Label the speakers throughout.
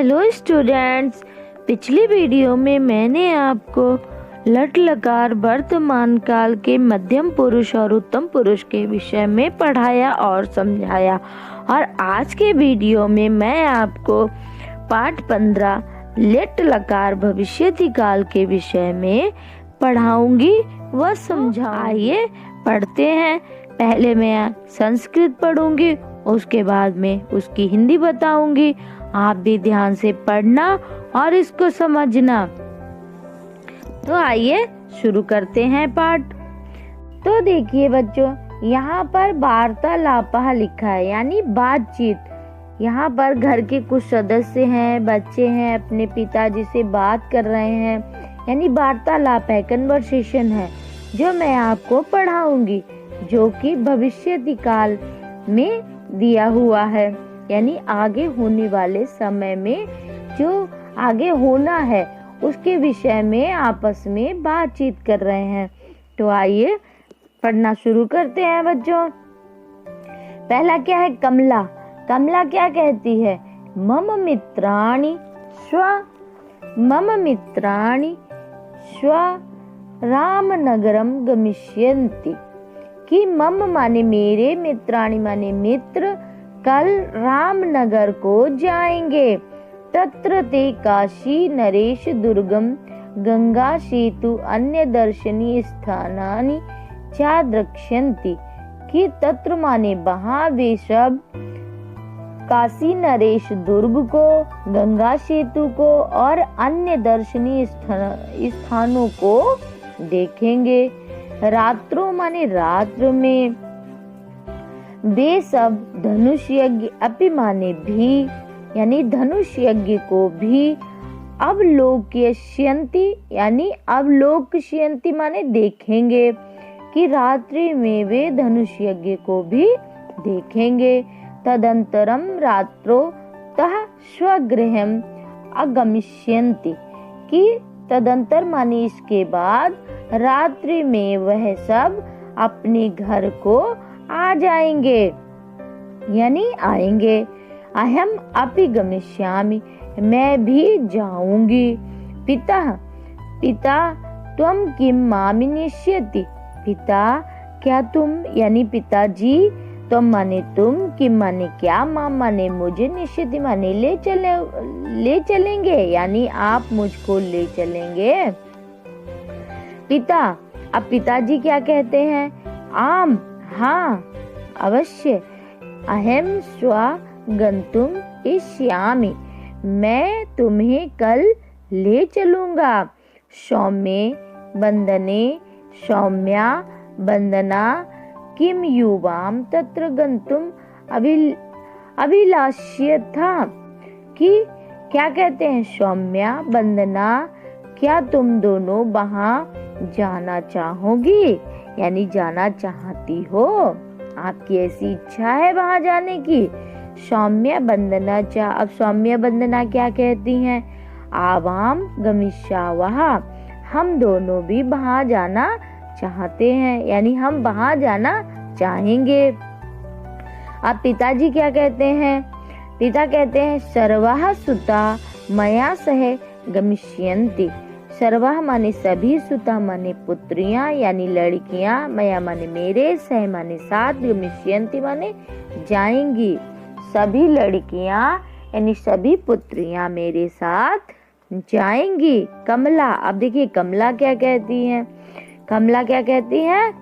Speaker 1: Hello students, पिछली video में मैंने आपको लट लकार वर्तमान काल के मध्यम पुरुष और उत्तम पुरुष के विषय में पढ़ाया और समझाया, और आज के वीडियो में मैं आपको पाठ 15 लट लकार भविष्यति काल के विषय में पढ़ाऊंगी व समझाइए पढ़ते हैं। पहले मैं संस्कृत पढ़ूंगी, उसके बाद में उसकी हिंदी बताऊंगी। आप भी ध्यान से पढ़ना और इसको समझना। तो आइए शुरू करते हैं पाठ। तो देखिए बच्चों, यहाँ पर वार्तालाप लिखा है, यानी बातचीत। यहाँ पर घर के कुछ सदस्य हैं, बच्चे हैं, अपने पिताजी से बात कर रहे हैं, यानी वार्तालाप है, कन्वर्सेशन है, जो मैं आपको पढ़ाऊंगी, जो कि भविष्यति काल में दिया हुआ है, यानी आगे होने वाले समय में जो आगे होना है उसके विषय में आपस में बातचीत कर रहे हैं। तो आइए पढ़ना शुरू करते हैं बच्चों। पहला क्या है? कमला। कमला क्या कहती है? मम मित्राणि श्व रामनगरम गमिष्यन्ति। कि मम माने मेरे, मित्राणि माने मित्र, कल रामनगर को जाएंगे। तत्र ते काशी नरेश दुर्गम गंगा सेतु अन्य दर्शनीय स्थानानि च द्रक्ष्यन्ति। कि तत्र माने वहां वे सब काशी नरेश दुर्ग को, गंगा सेतु को और अन्य दर्शनीय स्थानों को देखेंगे। रात्रो माने रात्र में, वे सब धनुष यज्ञ अपि माने भी, यानी धनुष यज्ञ को भी अवलोक्यन्ति, यानी अवलोक्यन्ति माने देखेंगे। कि रात्रि में वे धनुष यज्ञ को भी देखेंगे। तदंतरम रात्रो तः स्वगृहम आगमिष्यन्ति। कि तदंतर माने इसके बाद रात्रि में वह सब अपने घर को आ जाएंगे, यानी आएंगे। अहम अपि गमिष्यामि, मैं भी जाऊंगी। पिता त्वं किं मामि निष्यति। पिता क्या तुम, यानी पिताजी, तुम माने तुम, किम माने क्या, माम माने मुझे, निश्चित माने ले चलेंगे, यानी आप मुझको ले चलेंगे। पिता, अब पिताजी क्या कहते हैं? आम, हाँ, अवश्य। अहम स्व गंतुम इष्यामि, मैं तुम्हें कल ले चलूंगा। सौम्या बंदना किम युवाम तत्र गंतुम अभिलाष्य था। कि क्या कहते हैं? सौम्या, वंदना, क्या तुम दोनों वहां जाना चाहोगी, यानी जाना चाहती हो, आपकी ऐसी इच्छा है वहां जाने की। सौम्या वंदना चा, अब सौम्या वंदना क्या कहती हैं? आवाम गमिष्यावः, हम दोनों भी वहां जाना चाहते हैं, यानी हम वहां जाना चाहेंगे। अब पिताजी क्या कहते हैं? पिता कहते हैं सर्वाः सुता मया सह गमिष्यन्ति। सर्वाः माने सभी, सुता माने पुत्रियां यानी लड़कियां, मया माने मेरे, सह माने साथ, गमिष्यन्ति माने जाएंगी। सभी लड़कियां यानी सभी पुत्रियां मेरे साथ जाएंगी। कमला, अब देखिए कमला क्या कहती हैं? कमला क्या कहती हैं?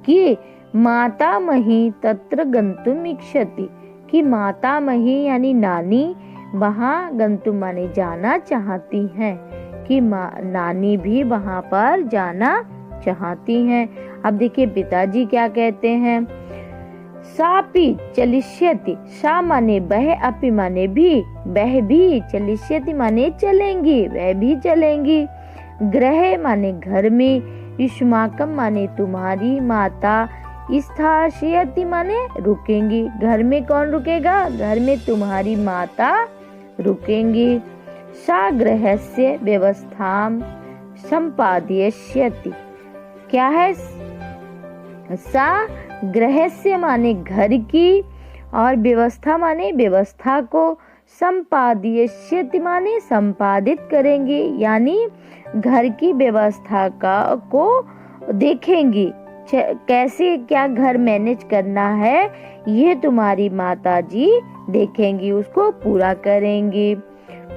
Speaker 1: कि मातामही तत्र गंतुम इच्छति। कि मातामही यानी नानी वहां गंतुम माने जाना चाहती हैं, कि नानी भी वहां पर जाना चाहती हैं। अब देखिए पिताजी क्या कहते हैं? सापि चलिष्यति, सा माने वह, अपि माने भी, वह भी, चलिष्यति माने चलेंगी, वह भी चलेंगी। गृह माने घर में, युष्माकम माने तुम्हारी, माता स्थास्यति माने रुकेंगी। घर में कौन रुकेगा? घर में तुम्हारी माता रुकेंगी। सा गृहस्य व्यवस्थां संपादयिष्यति। क्या है? सा गृहस्य माने घर की, और व्यवस्था माने व्यवस्था को, संपादयिष्यति माने संपादित करेंगे, यानी घर की व्यवस्था को देखेंगी। कैसे क्या घर मैनेज करना है ये तुम्हारी माताजी देखेंगी, उसको पूरा करेंगी।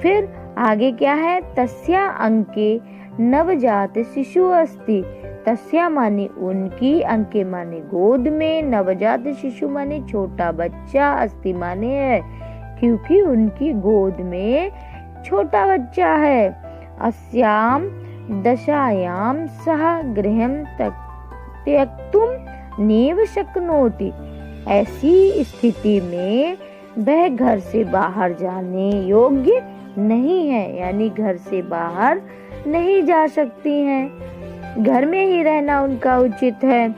Speaker 1: फिर आगे क्या है, तस्या अंके नवजात शिशु अस्ति। तस्या माने उनकी, अंके माने गोद में, नवजात शिशु माने छोटा बच्चा, अस्ति माने है क्योंकि उनकी गोद में छोटा बच्चा है। अस्याम दशायाम सह गृहं त्यक्तुम नेव शक्नोति। ऐसी स्थिति में वह घर से बाहर जाने योग्य नहीं है, यानी घर से बाहर नहीं जा सकती हैं, घर में ही रहना उनका उचित है।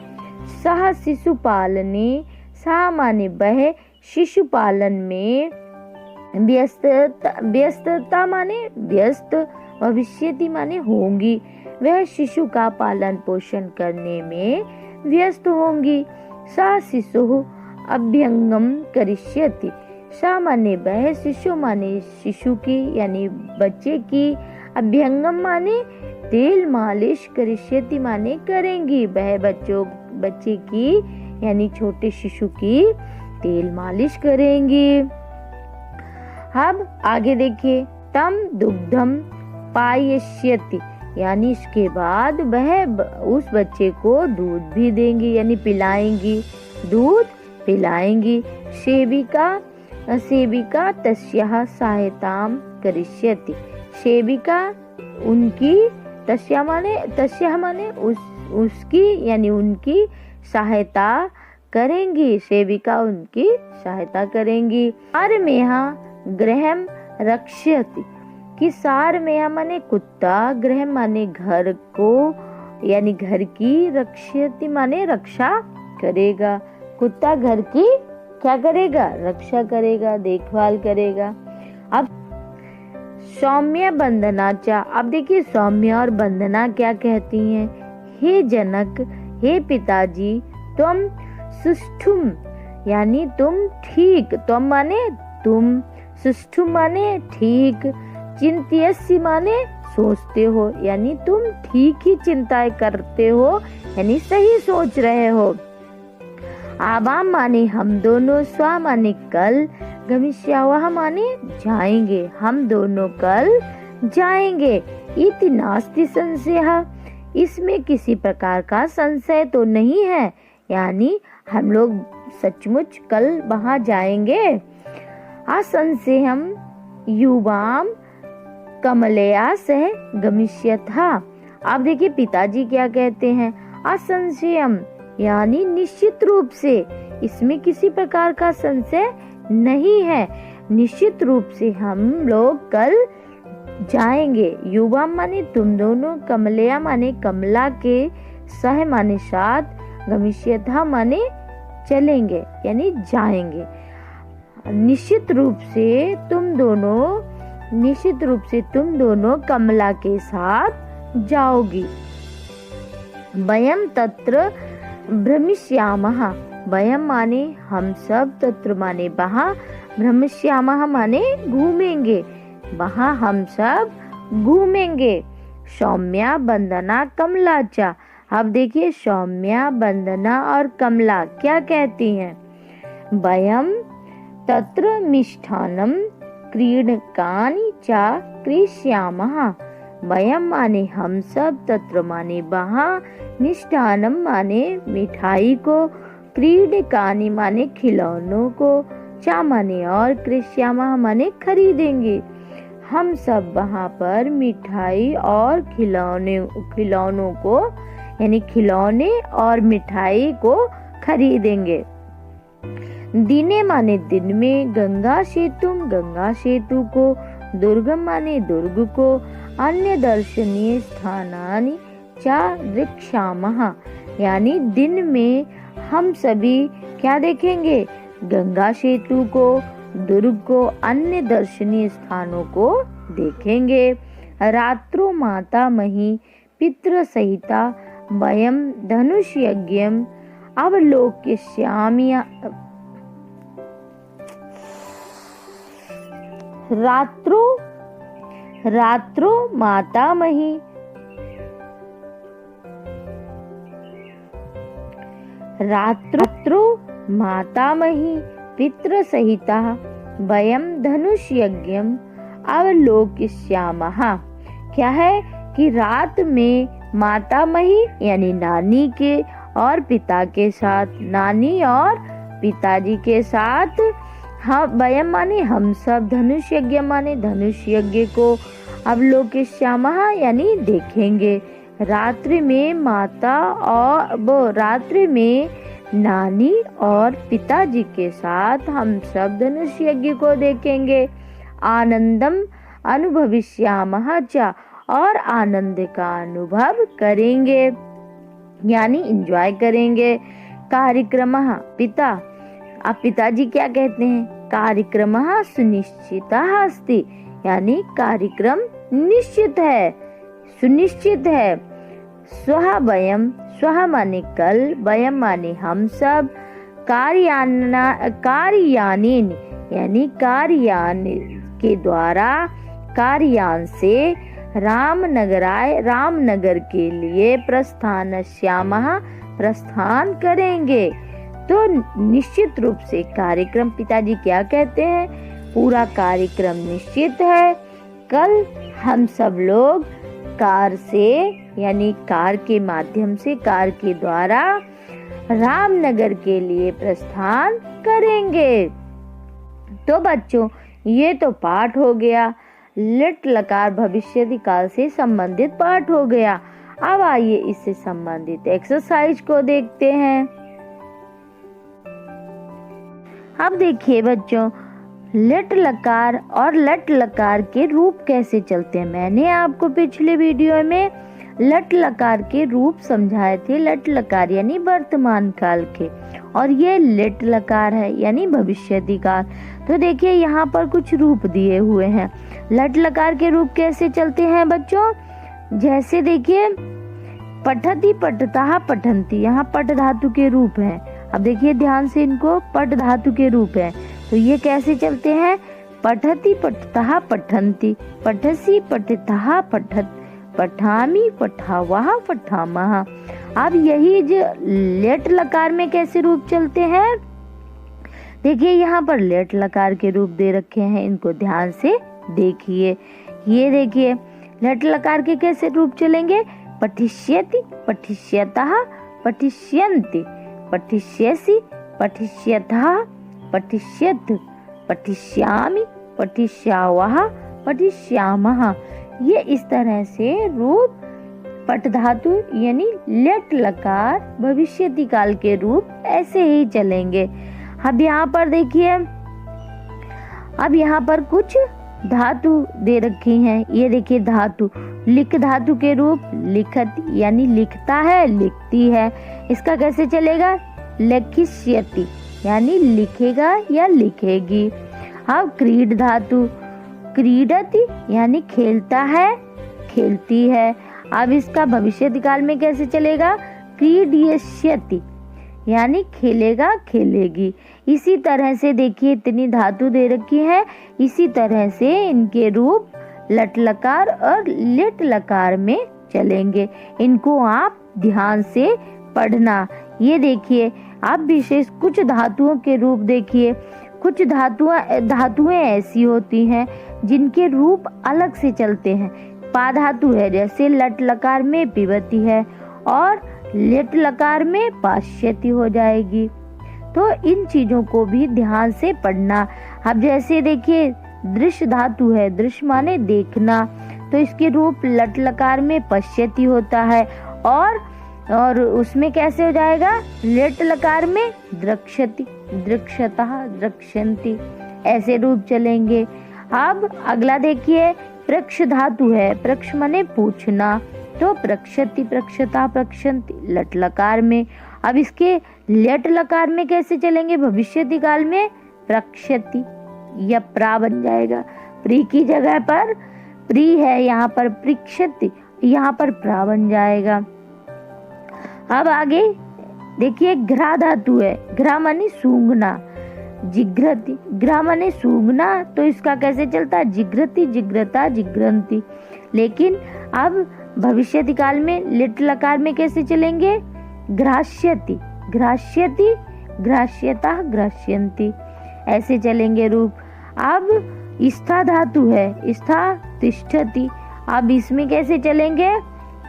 Speaker 1: सह शिशु पालने, सह माने वह शिशु पालन में व्यस्तता माने व्यस्त, भविष्यति माने होंगी, वह शिशु का पालन पोषण करने में व्यस्त होंगी। सा शिशु अभ्यंगम करिष्यति। सा माने वह, शिशु माने शिशु की यानी बच्चे की, अभ्यंगम माने तेल मालिश, करिष्यति माने करेंगी, वह बच्चे की यानी छोटे शिशु की तेल मालिश करेंगी। अब आगे देखिए, तम दुग्धम पायिष्यति, यानी इसके बाद वह उस बच्चे को दूध भी देंगी यानी पिलाएंगी, दूध पिलाएंगी। सेविका तस्याः सहायतां करिष्यति। सेविका उनकी, तस्या माने उसकी यानी उनकी सहायता करेंगी, सेविका उनकी सहायता करेंगी। सारमेहा गृहं रक्षयति, कि सारमेहा माने कुत्ता, गृह माने घर को यानी घर की, रक्षयति माने रक्षा करेगा। कुत्ता घर की क्या करेगा, रक्षा करेगा, देखभाल करेगा। अब सौम्य वंदना चा, अब देखिए सौम्य और वंदना क्या कहती हैं। हे जनक, हे पिताजी, तुम सुष्ठुम यानी तुम ठीक, तुम माने तुम, सुष्ठुम माने ठीक, चिंत्यसि माने सोचते हो, यानी तुम ठीक ही चिंताएं करते हो यानी सही सोच रहे हो। आवाम माने हम दोनों, स्वा माने कल, गमिष्यावः माने जाएंगे, हम दोनों कल जाएंगे। इति नास्ति संशयः, इसमें किसी प्रकार का संशय तो नहीं है, यानी हम लोग सचमुच कल वहां जाएंगे। असंशयम् युवाम कमलया सह गमिष्यतः। अब देखिए पिताजी क्या कहते हैं, असंशयम यानी निश्चित रूप से, इसमें किसी प्रकार का संशय नहीं है, निश्चित रूप से हम लोग कल जाएंगे। युवा माने तुम दोनों, कमलया माने कमला के, सह माने साथ, गमिष्यतः माने चलेंगे यानी जाएंगे। निश्चित रूप से तुम दोनों कमला के साथ जाओगी। वयम तत्र भ्रमिष्यामः, वयम माने हम सब, तत्र माने वहाँ, भ्रमिष्यामः माने घूमेंगे, वहाँ हम सब घूमेंगे। सौम्या वंदना कमला चा, अब देखिए सौम्या वंदना और कमला क्या कहती हैं। वयम तत्र मिष्ठान्नं क्रीडकानि च क्रीष्यामः। वयम माने हम सब, तत्र माने वहाँ, मिष्ठान्नं माने मिठाई को, क्रीडकानि माने खिलौनों को, चा माने और, क्रीष्यामः माने खरीदेंगे। हम सब वहाँ पर मिठाई और खिलौनों को यानी खिलौने और मिठाई को खरीदेंगे। दिने माने दिन में, गंगा सेतु को, दुर्गम माने दुर्ग को, अन्य दर्शनीय स्थानानि चा रीक्षामः, यानी दिन में हम सभी क्या देखेंगे, गंगा सेतु को, दुर्ग को, अन्य दर्शनीय स्थानों को देखेंगे। रात्रो माता मही पितृ सहिता वयम धनुष यज्ञम अवलोक्यस्यामि। रात्रो रात्रो मातामही, रात्रो मातामही पितृसहिता वयं धनुष्यज्ञम अवलोकिष्यामः। क्या है कि रात में मातामही यानी नानी के और पिता के साथ, नानी और पिताजी के साथ, हम वयम माने हम सब, धनुष यज्ञ माने धनुष यज्ञ को, अवलोकिष्यामः यानी देखेंगे। रात्रि में माता और रात्रि में नानी और पिताजी के साथ हम सब धनुष यज्ञ को देखेंगे। आनंदम अनुभविष्यामः च, और आनंद का अनुभव करेंगे यानी एंजॉय करेंगे। कार्यक्रमः पिता, अब पिताजी क्या कहते हैं, कार्यक्रमः सुनिश्चितः अस्ति, यानी कार्यक्रम निश्चित है, सुनिश्चित है। स्वः वयम, स्वः माने कल, वयम माने हम सब, कार्यानेन यानी कार्ययान के द्वारा, कार्ययान से रामनगराय, रामनगर के लिए प्रस्थानश्यामः प्रस्थान करेंगे। तो निश्चित रूप से कार्यक्रम, पिताजी क्या कहते हैं, पूरा कार्यक्रम निश्चित है। कल हम सब लोग कार से यानी कार के माध्यम से, कार के द्वारा रामनगर के लिए प्रस्थान करेंगे। तो बच्चों ये तो पाठ हो गया, लिट लकार भविष्यति काल से संबंधित पाठ हो गया। अब आइए इससे संबंधित एक्सरसाइज को देखते हैं। अब देखिए बच्चों, लिट लकार और लट लकार के रूप कैसे चलते हैं। मैंने आपको पिछले वीडियो में लट लकार के रूप समझाए थे। लट लकार यानी वर्तमान काल के, और ये लिट लकार है यानी भविष्यति काल। तो देखिए यहाँ पर कुछ रूप दिए हुए हैं। लट लकार के रूप कैसे चलते हैं बच्चों, जैसे देखिए पठति पठतः पठन्ति, यहाँ पठ धातु के रूप हैं। अब देखिए ध्यान से इनको, पठ धातु के रूप है, तो ये कैसे चलते हैं, पठति पठतः पठन्ति, पठसि पठतः पठत, पठामि पठावः पठामः। अब यही जो लेट लकार में कैसे रूप चलते हैं, देखिए यहाँ पर लेट लकार के रूप दे रखे हैं, इनको ध्यान से देखिए। ये देखिए लेट लकार के कैसे रूप चलेंगे, पठिष्यति पठिष्यतः पठिष्यन्ति, पठिष्यसि पठिष्यतः पठिष्यत्, पठिष्यामि पठिष्यावः पठिष्यामः। ये इस तरह से रूप पट धातु यानी लेट लकार भविष्यति काल के रूप ऐसे ही चलेंगे। अब यहाँ पर देखिए, अब यहाँ पर कुछ धातु दे रखी हैं। ये देखिए धातु, लिख धातु के रूप लिखत यानी लिखता है, लिखती है। इसका कैसे चलेगा, लिखिष्यति यानी लिखेगा या लिखेगी। अब क्रीड धातु, क्रीडति यानी खेलता है, खेलती है। अब इसका भविष्यति काल में कैसे चलेगा, क्रीडयिष्यति यानी खेलेगा, खेलेगी। इसी तरह से देखिए इतनी धातु दे रखी है, इसी तरह से इनके रूप लट लकार और लिट लकार में चलेंगे। इनको आप ध्यान से पढ़ना। ये देखिए आप विशेष कुछ धातुओं के रूप देखिए। कुछ धातुएं ऐसी होती हैं जिनके रूप अलग से चलते हैं। पा धातु है, जैसे लट लकार में पिबती है और लिट लकार में पाश्यति हो जाएगी। तो इन चीजों को भी ध्यान से पढ़ना। अब जैसे देखिए दृश्य धातु है, दृश्य माने देखना, तो इसके रूप लट लकार में पश्यति होता है और उसमें कैसे हो जाएगा, लिट लकार में द्रक्ष्यति, दृक्षतः द्रक्ष्यन्ति, ऐसे रूप चलेंगे। अब अगला देखिए प्रक्ष धातु है, प्रक्ष माने पूछना, तो प्रक्षति प्रक्षता प्रक्षन्ति लट लकार में। अब इसके लट लकार में कैसे चलेंगे, भविष्यति काल में प्रक्षति या प्रा बन जाएगा। प्री की जगह पर प्री है, यहाँ पर प्रक्षति, यहाँ पर प्रा बन जाएगा। अब आगे देखिए घ्रा धातु है, घ्रा माने सूंघना, जिघ्रति, ग्रह माने सूंघना, तो इसका कैसे चलता है? जिघ्रति, जिघ्रता, जिघ्रन्ति। लेकिन अब भविष्यति काल में लिट लकार में कैसे चलेंगे? घ्रास्यति, घ्रास्यति, घ्रास्यता, घ्रास्यन्ति, ऐसे चलेंगे रूप। अब स्था धातु है, स्था तिष्ठति, अब इसमें कैसे चलेंगे?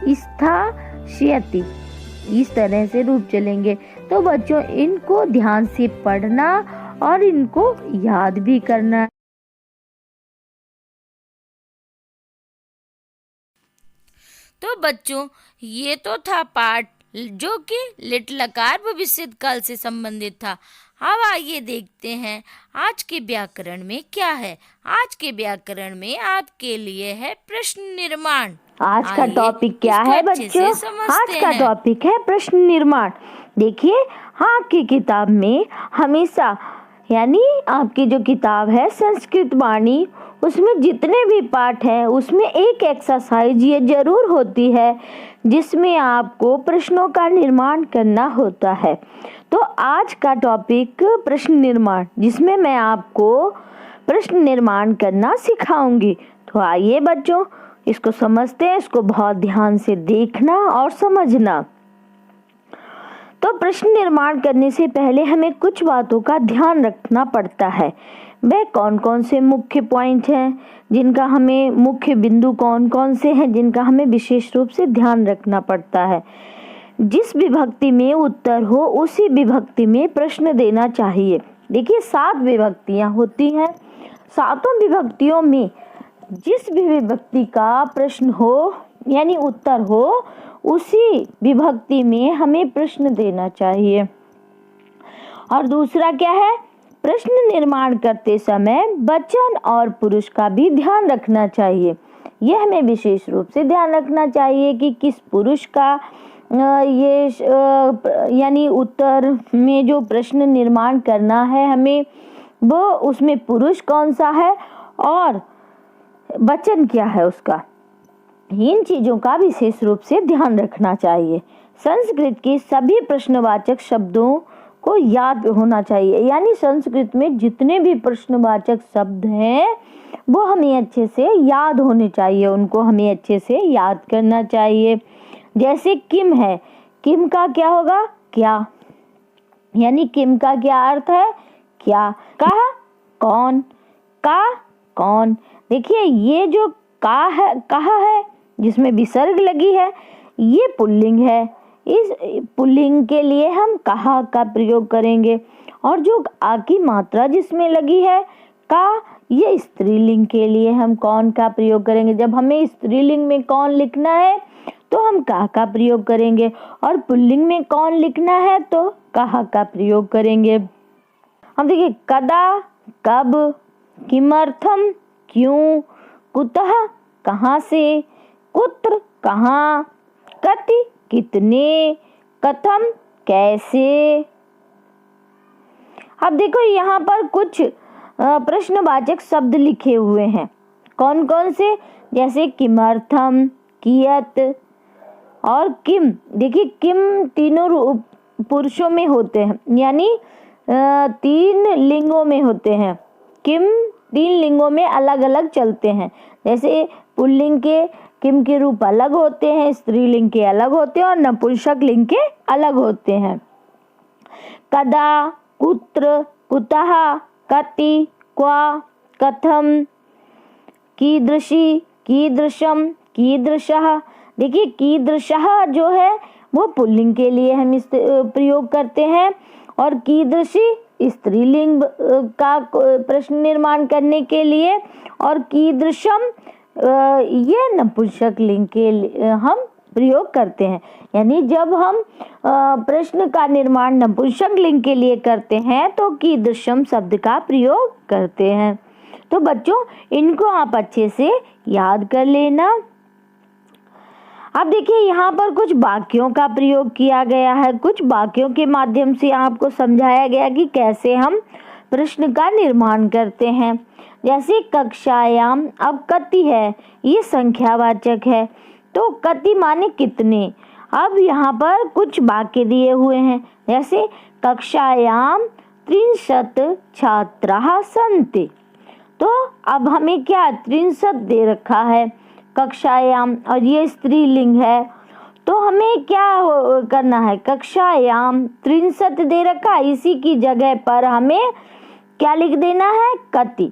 Speaker 1: स्थास्यति, इस तरह से रूप चलेंगे। तो बच्चों इनको ध्यान से पढ़ना और इनको याद भी करना।
Speaker 2: तो बच्चों ये तो था पाठ जो कि लिट लकार भविष्यत काल से संबंधित था। अब आइए देखते हैं आज के व्याकरण में क्या है। आज के व्याकरण में आपके लिए है प्रश्न निर्माण।
Speaker 1: आज का टॉपिक क्या है बच्चों? आज का टॉपिक है प्रश्न निर्माण। देखिए आपकी किताब में हमेशा, यानी आपकी जो किताब है संस्कृत वाणी, उसमें जितने भी पाठ हैं उसमें एक एक्सरसाइज ये जरूर होती है जिसमें आपको प्रश्नों का निर्माण करना होता है। तो आज का टॉपिक प्रश्न निर्माण, जिसमें मैं आपको प्रश्न निर्माण करना सिखाऊंगी। तो आइए बच्चों इसको समझते हैं, इसको बहुत ध्यान से देखना और समझना। तो प्रश्न निर्माण करने से पहले हमें कुछ बातों का ध्यान रखना पड़ता है। वह कौन कौन से मुख्य पॉइंट हैं जिनका हमें, मुख्य बिंदु कौन कौन से हैं जिनका हमें विशेष रूप से ध्यान रखना पड़ता है। जिस विभक्ति में उत्तर हो उसी विभक्ति में प्रश्न देना चाहिए। देखिए 7 विभक्तियां होती हैं, 7 विभक्तियों में जिस भी विभक्ति का प्रश्न हो यानी उत्तर हो उसी विभक्ति में हमें प्रश्न देना चाहिए। और दूसरा क्या है? प्रश्न निर्माण करते समय वचन और पुरुष का भी ध्यान रखना चाहिए। यह हमें विशेष रूप से ध्यान रखना चाहिए कि किस पुरुष का यानी उत्तर में जो प्रश्न निर्माण करना है हमें, वो उसमें पुरुष कौन सा है और वचन क्या है उसका। इन चीजों का विशेष रूप से ध्यान रखना चाहिए। संस्कृत के सभी प्रश्नवाचक शब्दों को याद होना चाहिए, यानी संस्कृत में जितने भी प्रश्नवाचक शब्द हैं वो हमें अच्छे से याद होने चाहिए, उनको हमें अच्छे से याद करना चाहिए। जैसे किम है, किम का क्या होगा? क्या, यानी किम का क्या अर्थ है? क्या। कहा, कौन, का, कौन। देखिए ये जो का है, कहा है जिसमें विसर्ग लगी है, ये पुल्लिंग है। इस पुल्लिंग के लिए हम कहा का प्रयोग करेंगे। और जो आ की मात्रा जिसमें लगी है का, ये स्त्रीलिंग के लिए हम कौन का प्रयोग करेंगे। जब हमें स्त्रीलिंग में कौन लिखना है तो हम का प्रयोग करेंगे, और पुल्लिंग में कौन लिखना है तो कहा का प्रयोग करेंगे। हम देखिए कदा, कब, किमर्थम, क्यों, कुतः, कहाँ से, कुत्र, कहाँ, कति, कितने, कथम, कैसे। अब देखो यहाँ पर कुछ प्रश्नवाचक शब्द लिखे हुए हैं। कौन कौन से? जैसे किमर्थम, कियत और किम। देखिए किम तीनों पुरुषों में होते हैं, यानी 3 लिंगों में होते हैं। किम 3 लिंगों में अलग अलग चलते हैं। जैसे पुल्लिंग के किम के रूप अलग होते हैं, स्त्रीलिंग के अलग होते हैं और नपुंसक लिंग के अलग होते हैं। कदा, कुत्र, कुतः, कति, क्वा, कथम, कीदृशी, कीदृशम, कीदृशः। देखिए कीदृशः जो है वो पुल्लिंग के लिए हम इस प्रयोग करते हैं, और कीदृशी स्त्रीलिंग का प्रश्न निर्माण करने के लिए, और कीदृशम ये नपुंसक लिंग के लिए हम प्रयोग करते हैं। यानी जब हम प्रश्न का निर्माण नपुंसक लिंग के लिए करते हैं तो कीदृशम शब्द का प्रयोग करते हैं। तो बच्चों इनको आप अच्छे से याद कर लेना। अब देखिए यहाँ पर कुछ वाक्यों का प्रयोग किया गया है। कुछ वाक्यों के माध्यम से आपको समझाया गया कि कैसे हम प्रश्न का निर्माण करते हैं। जैसे कक्षायाम, अब कति है, ये संख्यावाचक है, तो कति माने कितने। अब यहाँ पर कुछ वाक्य दिए हुए हैं, जैसे कक्षायाम त्रिंशत् छात्राः सन्ति। तो अब हमें क्या 63 दे रखा है कक्षायाम, और ये स्त्रीलिंग है, तो हमें क्या करना है, कक्षायाम 63 दे रखा है, इसी की जगह पर हमें क्या लिख देना है, कति।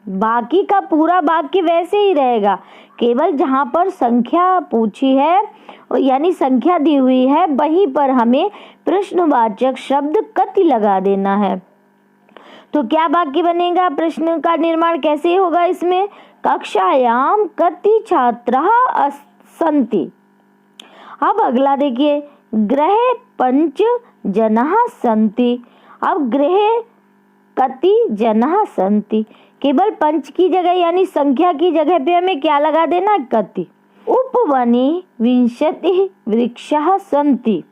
Speaker 1: बाकी का पूरा वाक्य वैसे ही रहेगा, केवल जहाँ पर संख्या पूछी है यानी संख्या दी हुई है वहीं पर हमें प्रश्नवाचक शब्द कति लगा देना है। तो क्या वाक्य बनेगा, प्रश्न का निर्माण कैसे होगा इसमें, कक्षायाम कति छात्राः सन्ति। अब अगला देखिए, गृहे 5 जनाः सन्ति। अब गृहे कति जनाः सन्ति, केवल 5 की जगह यानी संख्या की जगह पे हमें क्या लगा देना, कति। उपवने 20 वृक्षाः सन्ति।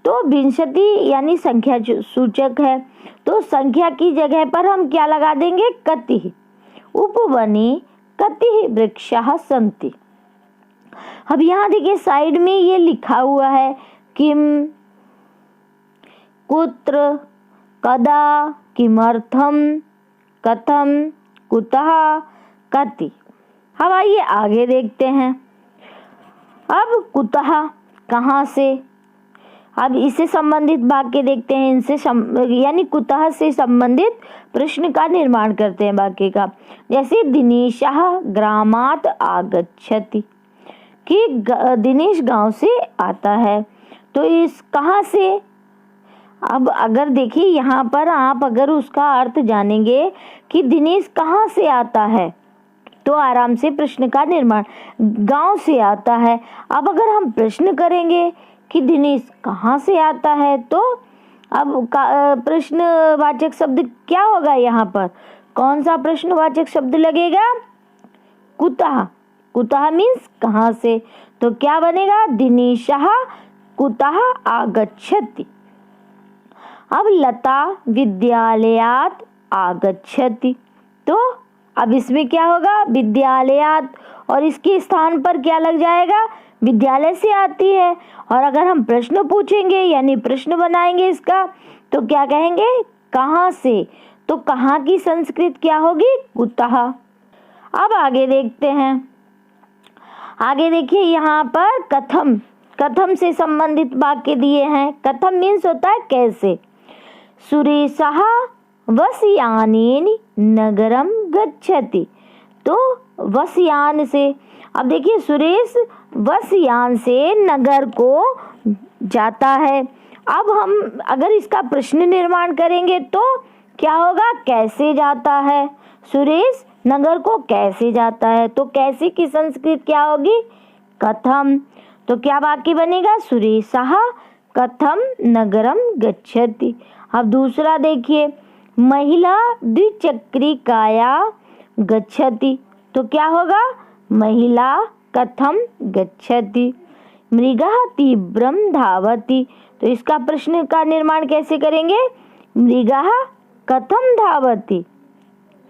Speaker 1: तो 20 यानी संख्या सूचक है, तो संख्या की जगह पर हम क्या लगा देंगे, कति। उपवने कति वृक्षाः सन्ति। अब यहाँ देखिए साइड में ये लिखा हुआ है, किम, कुत्र, कदा, किमर्थम, कथम, कुतः, कति। अब आइए आगे देखते हैं। अब कुतः कहाँ से, अब इससे संबंधित वाक्य देखते हैं, इनसे यानी कुतः से संबंधित प्रश्न का निर्माण करते हैं वाक्य का। जैसे दिनेशः ग्रामात् आगच्छति, कि दिनेश गांव से आता है, तो इस कहाँ से, अब अगर देखिए यहाँ पर आप अगर उसका अर्थ जानेंगे कि दिनेश कहाँ से आता है तो आराम से प्रश्न का निर्माण, गांव से आता है। अब अगर हम प्रश्न करेंगे कि दिनेश कहाँ से आता है, तो अब प्रश्नवाचक शब्द क्या होगा, यहाँ पर कौन सा प्रश्नवाचक शब्द लगेगा, कुतः। कुतः मीन्स कहाँ से, तो क्या बनेगा, दिनेशः कुतः आगच्छति। अब लता विद्यालयात् आगच्छति, तो अब इसमें क्या होगा, विद्यालयात्, और इसके स्थान पर क्या लग जाएगा, विद्यालय से आती है। और अगर हम प्रश्न पूछेंगे यानी प्रश्न बनाएंगे इसका, तो क्या कहेंगे, कहाँ से, तो कहाँ की संस्कृत क्या होगी, कुतः। अब आगे देखते हैं, आगे देखिए यहाँ पर कथम, कथम से संबंधित वाक्य दिए हैं। कथम मीन्स होता है कैसे। सुरेशः वस्यानेन नगरम गच्छति, तो वस्यान से, अब देखिए सुरेश वस्यान से नगर को जाता है। अब हम अगर इसका प्रश्न निर्माण करेंगे तो क्या होगा, कैसे जाता है, सुरेश नगर को कैसे जाता है, तो कैसे की संस्कृत क्या होगी, कथम। तो क्या वाक्य बनेगा, सुरेशः कथम नगरम गच्छति। अब दूसरा देखिए, महिला द्विचक्रिकाया गच्छति, तो क्या होगा, महिला कथम गच्छति। मृगः तीव्रम धावति, तो इसका प्रश्न का निर्माण कैसे करेंगे, मृगः कथम धावति,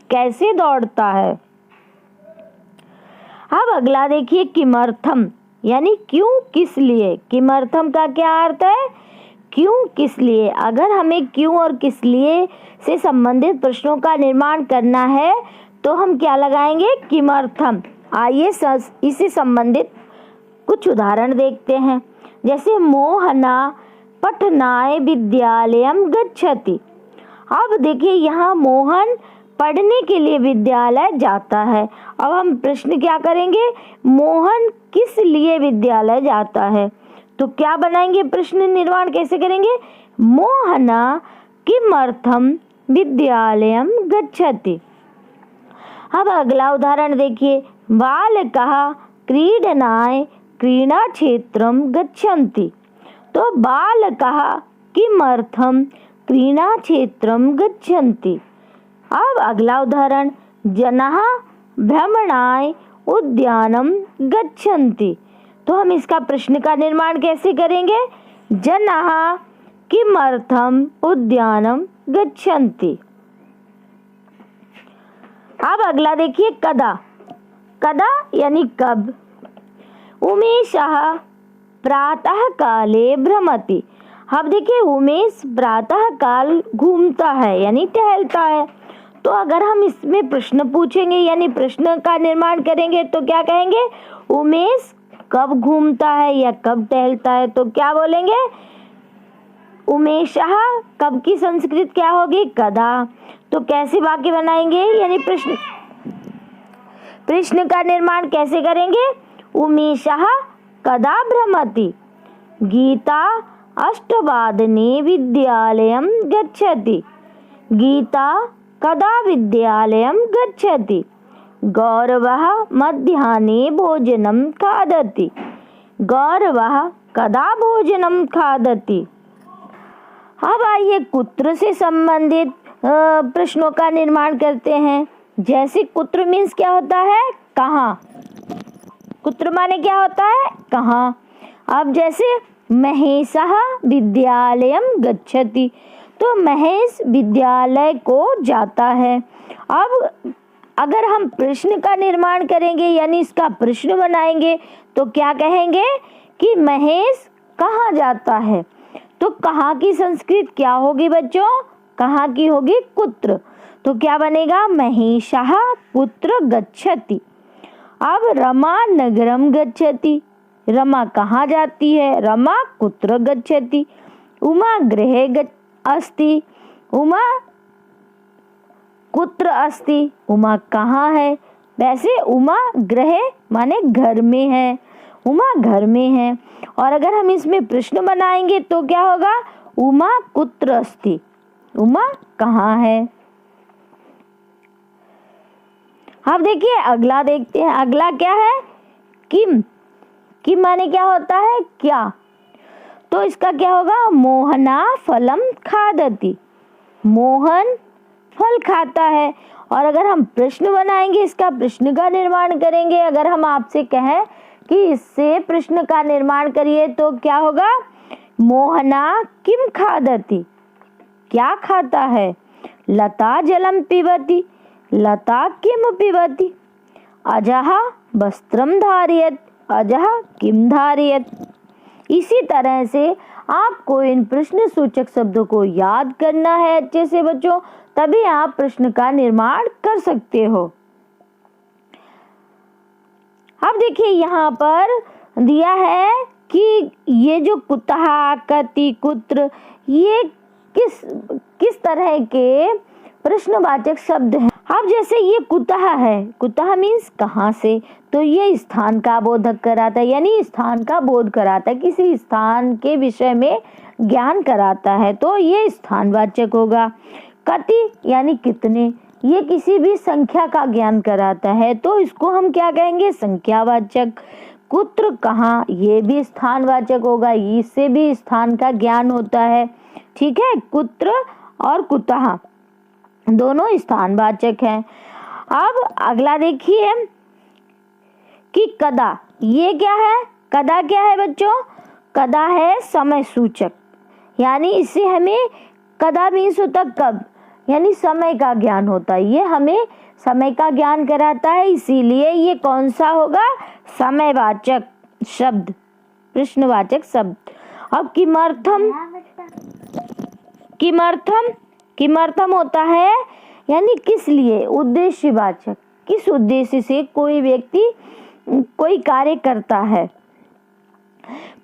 Speaker 1: कैसे दौड़ता है। अब अगला देखिए, किमर्थम यानी क्यों, किस लिए। किमर्थम का क्या अर्थ है, क्यों, किस लिए। अगर हमें क्यों और किस लिए से संबंधित प्रश्नों का निर्माण करना है तो हम क्या लगाएंगे, किमर्थम। आइए इससे संबंधित कुछ उदाहरण देखते हैं। जैसे मोहना पठनाय विद्यालयम गच्छति। अब देखिए यहाँ मोहन पढ़ने के लिए विद्यालय जाता है। अब हम प्रश्न क्या करेंगे, मोहन किस लिए विद्यालय जाता है, तो क्या बनाएंगे, प्रश्न निर्माण कैसे करेंगे, मोहना किमर्थम विद्यालयम गच्छति। अब अगला उदाहरण देखिए, बालकः क्रीडनाय क्रीडा क्षेत्रम गच्छन्ति। तो बालकः किमर्थम क्रीडा क्षेत्रम गच्छन्ति। अब अगला उदाहरण, जनाः भ्रमणाय उद्यानम गच्छन्ति। तो हम इसका प्रश्न का निर्माण कैसे करेंगे, जनाः किमर्थम उद्यानम गच्छन्ति। अब अगला देखिए, कदा। कदा यानी कब। उमेशः प्रातः काले भ्रमति। अब देखिए उमेश प्रातः काल घूमता है यानी टहलता है। तो अगर हम इसमें प्रश्न पूछेंगे यानी प्रश्न का निर्माण करेंगे तो क्या कहेंगे, उमेश कब घूमता है या कब टहलता है, तो क्या बोलेंगे, उमेशः। कब की संस्कृत क्या होगी, कदा। तो कैसे वाक्य बनाएंगे यानी प्रश्न का निर्माण कैसे करेंगे, उमेशः कदा भ्रमति, गीता अष्टवादने विद्यालयं गच्छति, गीता कदा विद्यालयं गच्छति, गौरवः मध्याह्ने भोजनं खादति, गौरवः कदा भोजनं खादति। अब आइए कुत्र से संबंधित प्रश्नों का निर्माण करते हैं। जैसे कुत्र मीन्स क्या होता है, कहाँ। कुत्र माने क्या होता है, कहाँ। अब जैसे महेशः विद्यालयं गच्छति, तो महेश विद्यालय को जाता है। अब अगर हम प्रश्न का निर्माण करेंगे यानी इसका प्रश्न बनाएंगे तो क्या कहेंगे कि महेश कहाँ जाता है। तो कहाँ की संस्कृत क्या होगी बच्चों, कहाँ की होगी कुत्र। तो क्या बनेगा, महेशः कुत्र गच्छति। अब रमा नगरम गच्छति, रमा कहाँ जाती है, रमा कुत्र गच्छति। उमा गृहे अस्ति, उमा कुत्र अस्ति, उमा कहाँ है। वैसे उमा गृहे माने घर में है, उमा घर में है। और अगर हम इसमें प्रश्न बनाएंगे तो क्या होगा, उमा कुत्र अस्ति, उमा कहाँ है। अब देखिए अगला देखते हैं। अगला क्या है, किम। किम माने क्या होता है, क्या। तो इसका क्या होगा, मोहना फलम खादति, मोहन फल खाता है। और अगर हम प्रश्न बनाएंगे इसका प्रश्न का निर्माण करेंगे। अगर हम आपसे कहें कि इससे प्रश्न का निर्माण करिए तो क्या होगा, मोहना किम खादति, क्या खाता है। लता जलम पिबति, लता किम पिबति। अजः वस्त्रम धारयत, अजः किम धारयत। इसी तरह से आपको इन प्रश्न सूचक शब्दों को याद करना है अच्छे से बच्चों, तभी आप प्रश्न का निर्माण कर सकते हो। अब देखिए यहाँ पर दिया है कि ये जो कुतः, कति, कुत्र, ये किस तरह के प्रश्नवाचक शब्द हैं। अब जैसे ये कुतः है, कुतः मीन्स कहाँ से, तो ये स्थान का बोधक कराता है यानी स्थान का बोध कराता है, किसी स्थान के विषय में ज्ञान कराता है, तो ये स्थानवाचक होगा। कति यानी कितने, ये किसी भी संख्या का ज्ञान कराता है, तो इसको हम क्या कहेंगे, संख्यावाचक। कुत्र कहाँ, ये भी स्थानवाचक होगा, इससे भी स्थान का ज्ञान होता है। ठीक है, कुत्र और कुतः दोनों स्थानवाचक हैं। अब अगला देखिए कि कदा, ये क्या है, कदा क्या है बच्चों, कदा है समय सूचक, यानी इससे हमें कदा मीन्स होता कब, यानी समय का ज्ञान होता है, ये हमें समय का ज्ञान कराता है, इसीलिए ये कौन सा होगा, समयवाचक शब्द, प्रश्नवाचक शब्द। अब किमर्थम, किमर्थम, किमर्थम होता है यानी किस लिए, उद्देश्यवाचक, किस उद्देश्य से कोई व्यक्ति कोई कार्य करता है।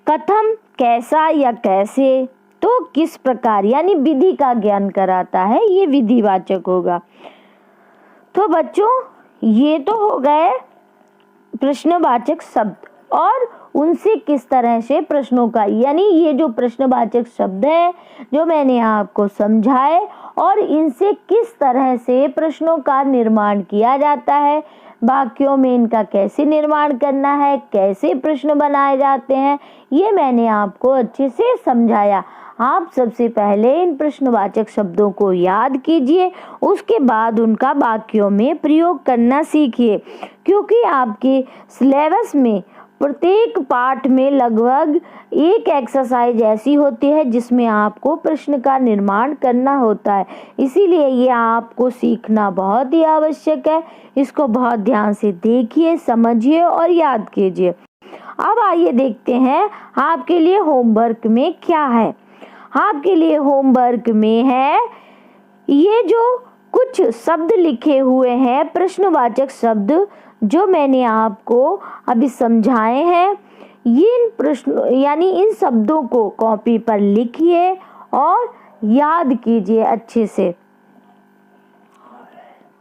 Speaker 1: कथम कैसा या कैसे, तो किस प्रकार यानी विधि का ज्ञान कराता है, ये विधिवाचक होगा। तो बच्चों ये तो हो गए प्रश्नवाचक शब्द और उनसे किस तरह से प्रश्नों का, यानी ये जो प्रश्नवाचक शब्द है जो मैंने आपको समझाए और इनसे किस तरह से प्रश्नों का निर्माण किया जाता है, वाक्यों में इनका कैसे निर्माण करना है, कैसे प्रश्न बनाए जाते हैं, ये मैंने आपको अच्छे से समझाया। आप सबसे पहले इन प्रश्नवाचक शब्दों को याद कीजिए, उसके बाद उनका वाक्यों में प्रयोग करना सीखिए, क्योंकि आपके सिलेबस में प्रत्येक पाठ में लगभग एक एक्सरसाइज ऐसी होती है जिसमें आपको प्रश्न का निर्माण करना होता है, इसीलिए ये आपको सीखना बहुत ही आवश्यक है। इसको बहुत ध्यान से देखिए, समझिए और याद कीजिए। अब आइए देखते हैं आपके लिए होमवर्क में क्या है। आपके लिए होमवर्क में है ये जो कुछ शब्द लिखे हुए हैं, प्रश्नवाचक शब्द जो मैंने आपको अभी समझाए हैं, इन प्रश्न यानी इन शब्दों को कॉपी पर लिखिए और याद कीजिए अच्छे से।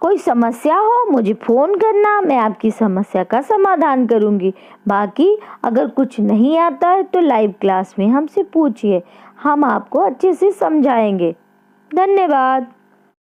Speaker 1: कोई समस्या हो मुझे फ़ोन करना, मैं आपकी समस्या का समाधान करूंगी। बाकी अगर कुछ नहीं आता है तो लाइव क्लास में हमसे पूछिए, हम आपको अच्छे से समझाएंगे। धन्यवाद।